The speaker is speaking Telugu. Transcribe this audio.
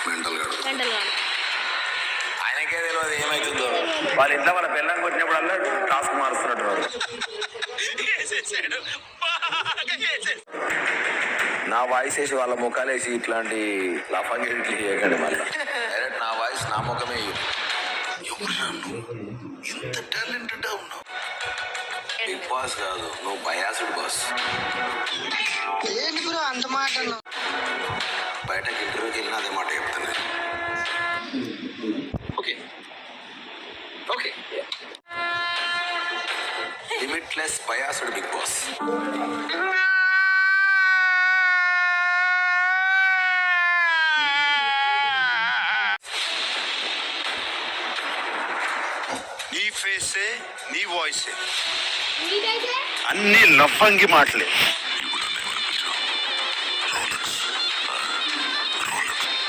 మెంటల్ గాడు. ఆయనకే తెలియదు ఏమైతుందో. వాళ్ళ ఇంట్లో వాళ్ళ పిల్లని కొట్టినప్పుడల్లా టాస్క్ మారుస్తున్నట్టున్నారు. నా వాయిస్ వేసి వాళ్ళ ముఖాలు వేసి ఇట్లాంటి లఫంగి ఇట్లా చేయకండి. మళ్ళీ డైరెక్ట్ నా వాయిస్ నా ముఖమే ఇంత టాలెంటెడ్ ఉన్నావు. బిగ్ బాస్ కాదు, నువ్వు బయాసుడు బాస్. ఏంటి బ్రో అంత మాట బయటకి ఇంటర్వ్యూకి వెళ్ళిన అదే మాట చెప్తాను. ఓకే ఓకే లిమిట్లెస్ బయాసుడు బిగ్ బాస్. నీ ఫేసే నీ వాయిసే నీకైతే అన్ని లఫంగి మాటలే.